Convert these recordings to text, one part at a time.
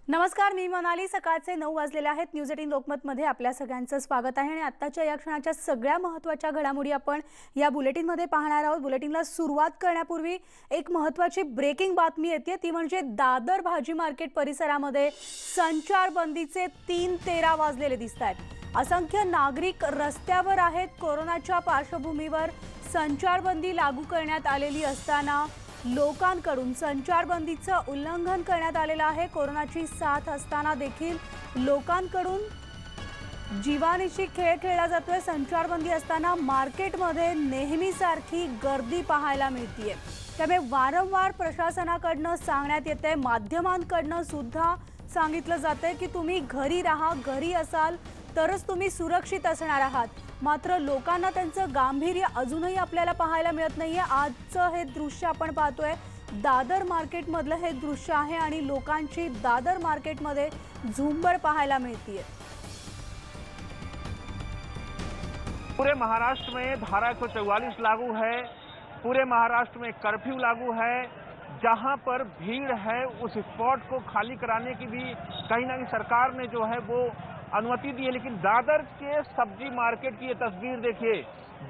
नमस्कार, मी मनाली। सकाळचे 9 वाजलेले आहेत। न्यूज 18 लोकमतमध्ये आपल्या सगळ्यांचं स्वागत आहे आणि आत्ताच्या या क्षणाच्या सगळ्या महत्त्वाच्या घडामोडी आपण या बुलेटिनमध्ये पाहणार आहोत। बुलेटिनला सुरुवात करण्यापूर्वी एक महत्त्वाची ब्रेकिंग बातमी येते, ती म्हणजे दादर भाजी मार्केट परिसरामध्ये संचारबंदीचे 3:13 वाजलेले दिसतात। असंख्य नागरिक रस्त्यावर आहेत। कोरोनाच्या पार्श्वभूमीवर संचारबंदी लागू करण्यात आलेली असताना लोकांकडून संचारबंदीचं उल्लंघन करण्यात आलेलं आहे। कोरोनाची साथ असताना देखील लोकांकडून जीवानीशी खेळ खेळला जातोय। संचारबंदी असताना मार्केटमध्ये नेहमीसारखी गर्दी पाहायला मिळतेय। त्यामुळे वारंवार प्रशासनाकडून सांगण्यात येते, माध्यमांकडून सुद्धा सांगितलं जातंय की तुम्ही घरी राहा, घरी असाल तरच तुम्ही सुरक्षित असणार आहात। मात्र लोकांना त्यांचं गांभीर्य अजूनही आपल्याला पाहायला मिळत नाहीये। आजचं हे दृश्य आपण पाहतोय, दादर मार्केटमधलं हे दृश्य आहे आणि लोकांची दादर मार्केटमध्ये झुंबड पाहायला मिळतीये। पूरे महाराष्ट्र में धारा 144 लागू है, पूरे महाराष्ट्र में कर्फ्यू लागू है। जहां पर भीड़ है उस स्पॉट को खाली कराने की भी कहीं ना कहीं सरकार ने जो है वो अनुमति दी है। लेकिन दादर के सब्जी मार्केट की ये तस्वीर देखिए,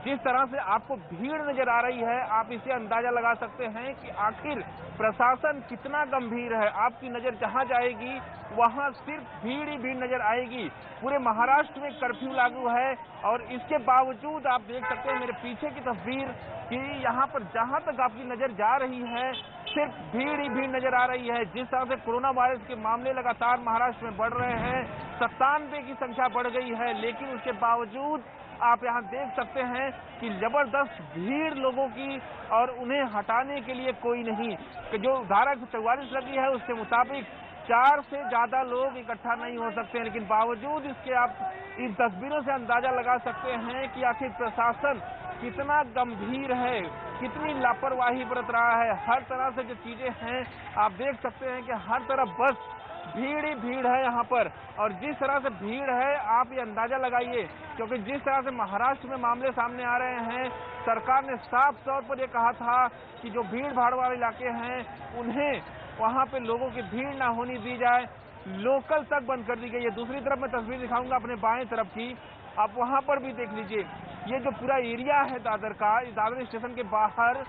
जिस तरह से आपको भीड़ नजर आ रही है, आप इसे अंदाजा लगा सकते हैं कि आखिर प्रशासन कितना गंभीर है। आपकी नजर जहां जाएगी वहां सिर्फ भीड़ ही भीड़ नजर आएगी। पूरे महाराष्ट्र में कर्फ्यू लागू है और इसके बावजूद आप देख सकते हैं मेरे पीछे की तस्वीर कि यहाँ पर जहां तक आपकी नजर जा रही है सिर्फ भीड़ ही भीड़ नजर आ रही है। जिस तरह से कोरोना वायरस के मामले लगातार महाराष्ट्र में बढ़ रहे हैं, 97 की संख्या बढ़ गई है, लेकिन उसके बावजूद आप यहाँ देख सकते हैं कि जबरदस्त भीड़ लोगों की और उन्हें हटाने के लिए कोई नहीं। कि जो धारा 144 लगी है उसके मुताबिक 4 से ज्यादा लोग इकट्ठा नहीं हो सकते हैं, लेकिन बावजूद इसके आप इन तस्वीरों से अंदाजा लगा सकते हैं कि आखिर प्रशासन कितना गंभीर है, कितनी लापरवाही बरत रहा है। हर तरह से जो चीजें हैं आप देख सकते हैं कि हर तरफ बस भीड़ ही भीड़ है यहाँ पर। और जिस तरह से भीड़ है आप ये अंदाजा लगाइए, क्योंकि जिस तरह से महाराष्ट्र में मामले सामने आ रहे हैं, सरकार ने साफ तौर पर ये कहा था कि जो भीड़ भाड़ वाले इलाके हैं उन्हें वहाँ पे लोगों की भीड़ ना होनी दी जाए। लोकल तक बंद कर दी गई है। दूसरी तरफ मैं तस्वीर दिखाऊंगा अपने बाएं तरफ की, आप वहां पर भी देख लीजिए। ये जो पूरा एरिया है दादर का, इस दादर स्टेशन के बाहर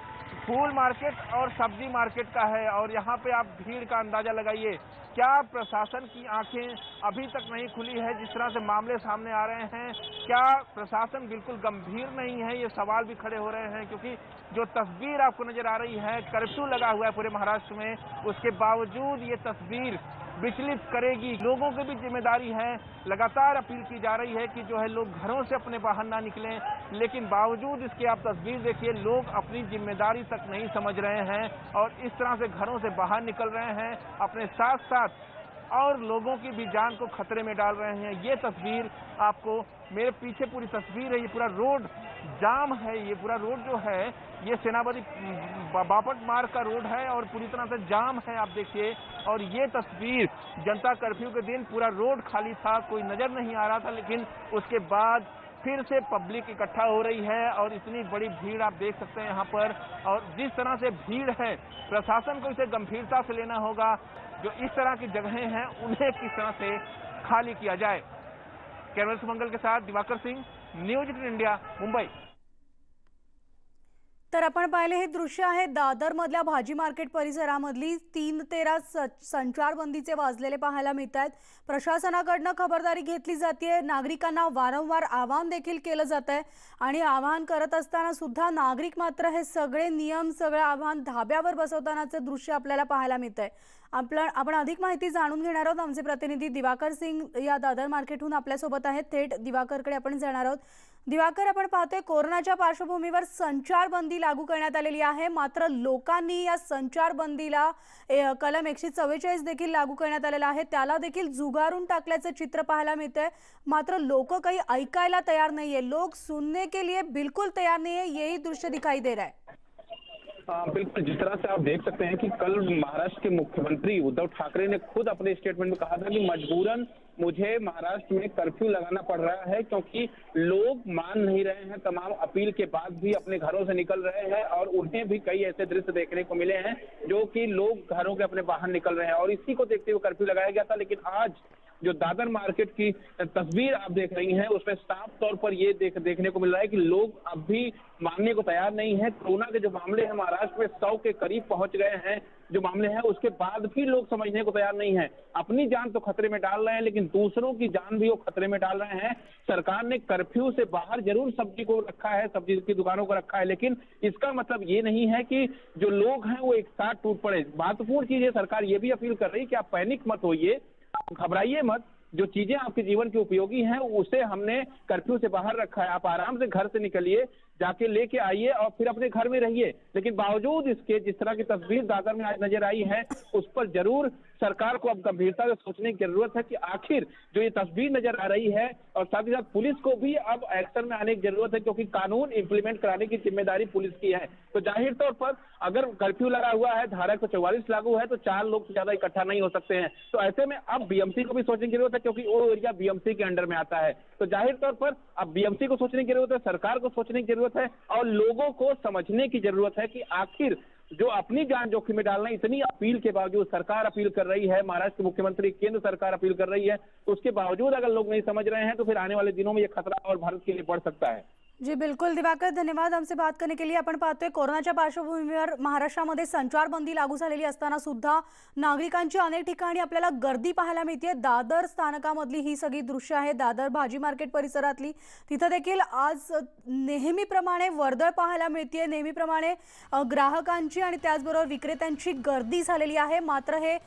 फूल मार्केट और सब्जी मार्केट का है और यहाँ पे आप भीड़ का अंदाजा लगाइए। क्या प्रशासन की आंखें अभी तक नहीं खुली है? जिस तरह से मामले सामने आ रहे हैं, क्या प्रशासन बिल्कुल गंभीर नहीं है? ये सवाल भी खड़े हो रहे हैं, क्योंकि जो तस्वीर आपको नजर आ रही है, कर्फ्यू लगा हुआ है पूरे महाराष्ट्र में, उसके बावजूद ये तस्वीर विचलित करेगी। लोगों की भी जिम्मेदारी है। लगातार अपील की जा रही है कि जो है लोग घरों से अपने बाहर ना निकलें, लेकिन बावजूद इसके आप तस्वीर देखिए, लोग अपनी जिम्मेदारी तक नहीं समझ रहे हैं और इस तरह से घरों से बाहर निकल रहे हैं, अपने साथ साथ और लोगों की भी जान को खतरे में डाल रहे हैं। ये तस्वीर आपको मेरे पीछे पूरी तस्वीर है, ये पूरा रोड जाम है। ये पूरा रोड जो है ये सेनापति बापट मार्ग का रोड है और पूरी तरह से जाम है, आप देखिए। और ये तस्वीर जनता कर्फ्यू के दिन पूरा रोड खाली था, कोई नजर नहीं आ रहा था, लेकिन उसके बाद फिर से पब्लिक इकट्ठा हो रही है और इतनी बड़ी भीड़ आप देख सकते हैं यहाँ पर। और जिस तरह से भीड़ है, प्रशासन को इसे गंभीरता से लेना होगा। जो इस तरह की जगहें हैं उन्हें किस तरह से खाली किया जाए। कैमरा सुमंगल के साथ दिवाकर सिंह, न्यूज 18 इंडिया, मुंबई। तर आपण पाहिले हे दृश्य आहे दादर मधल्या भाजी मार्केट परिसरामधली 3:13 संचारबंदीचे वाजलेले पाहायला मिळतात। प्रशासनाकडून खबरदारी घेतली जाते, नागरिकांना वारंवार आवाहन देखील केलं जातंय आणि आवाहन करत असताना सुद्धा नागरिक मात्र हे सगळे नियम, सगळे आवाहन धाब्यावर बसवतानाचे दृश्य आपल्याला पाहायला मिळतंय। आपण अधिक माहिती जाणून घेणार आहोत। आमचे प्रतिनिधी दिवाकर सिंग या दादर मार्केटहून आपल्या सोबत आहेत। थेट दिवाकरकडे आपण जाणार आहोत। दिवाकर, आपण पाहतोय कोरोनाच्या पार्श्वभूमीवर संचारबंदी लागू करण्यात आलेली आहे, मात्र लोकांनी या संचारबंदीला कलम 144 देखील लागू करण्यात आलेला आहे, त्याला देखील झुगारून टाकल्याचं चित्र पाहायला मिळतंय। मात्र लोक काही ऐकायला तयार नाहीये, लोग सुनने के लिए बिल्कुल तयार नहीं है, यही दृश्य दिखाई दे रहा है। बिल्कुल, जिस तरह से आप देख सकते हैं कि कल महाराष्ट्र के मुख्यमंत्री उद्धव ठाकरे ने खुद अपने स्टेटमेंट में कहा था कि मजबूरन मुझे महाराष्ट्र में कर्फ्यू लगाना पड़ रहा है क्योंकि लोग मान नहीं रहे हैं, तमाम अपील के बाद भी अपने घरों से निकल रहे हैं और उन्हें भी कई ऐसे दृश्य देखने को मिले हैं जो कि लोग घरों के अपने बाहर निकल रहे हैं और इसी को देखते हुए कर्फ्यू लगाया गया था। लेकिन आज जो दादर मार्केट की तस्वीर आप देख रही हैं उसमें साफ तौर पर ये देखने को मिल रहा है कि लोग अब भी मानने को तैयार नहीं है। कोरोना के जो मामले हैं महाराष्ट्र में 100 के करीब पहुंच गए हैं जो मामले हैं, उसके बाद भी लोग समझने को तैयार नहीं है। अपनी जान तो खतरे में डाल रहे हैं लेकिन दूसरों की जान भी वो खतरे में डाल रहे हैं। सरकार ने कर्फ्यू से बाहर जरूर सब्जी को रखा है, सब्जी की दुकानों को रखा है, लेकिन इसका मतलब ये नहीं है कि जो लोग हैं वो एक साथ टूट पड़े। महत्वपूर्ण चीज है, सरकार ये भी अपील कर रही है कि आप पैनिक मत होइए, घबराइए मत। जो चीजें आपके जीवन के उपयोगी हैं उसे हमने कर्फ्यू से बाहर रखा है। आप आराम से घर से निकलिए, जाके लेके आइए और फिर अपने घर में रहिए। लेकिन बावजूद इसके जिस तरह की तस्वीर दादर में आज नजर आई है उस पर जरूर सरकार को अब गंभीरता से सोचने की जरूरत है कि आखिर जो ये तस्वीर नजर आ रही है, और साथ ही साथ पुलिस को भी अब एक्शन में आने की जरूरत है क्योंकि कानून इंप्लीमेंट कराने की जिम्मेदारी पुलिस की है। तो जाहिर तौर पर अगर कर्फ्यू लगा हुआ है, धारा 144 लागू है, तो 4 लोग से ज्यादा इकट्ठा नहीं हो सकते हैं। तो ऐसे में अब बीएमसी को भी सोचने की जरूरत है क्योंकि वो एरिया बीएमसी के अंडर में आता है। तो जाहिर तौर पर अब बीएमसी को सोचने की जरूरत है, सरकार को सोचने की जरूरत है और लोगों को समझने की जरूरत है कि आखिर जो अपनी जान जोखिम में डालना, इतनी अपील के बावजूद सरकार अपील कर रही है, महाराष्ट्र के मुख्यमंत्री, केंद्र सरकार अपील कर रही है, उसके बावजूद अगर लोग नहीं समझ रहे हैं तो फिर आने वाले दिनों में ये खतरा और भारत के लिए बढ़ सकता है। जी बिलकुल दिवाकर, धन्यवाद आमचे बात करने के लिए। आपण पाहतोय कोरोनाच्या पार्श्वभूमीवर महाराष्ट्रामध्ये संचारबंदी लागू झालेली असताना सुद्धा नागरिकांची अनेक ठिकाणी आपल्याला गर्दी पाहायला मिळते। दादर स्थानकामधली ही सगळी दृश्य आहे, दादर भाजी मार्केट परिसरातली। तिथे देखील आज नेहमीप्रमाणे वर्दळ पाहायला मिळते, नेहमीप्रमाणे ग्राहकांची आणि त्याचबरोबर विक्रेत्यांची गर्दी झालेली आहे। मात्र हे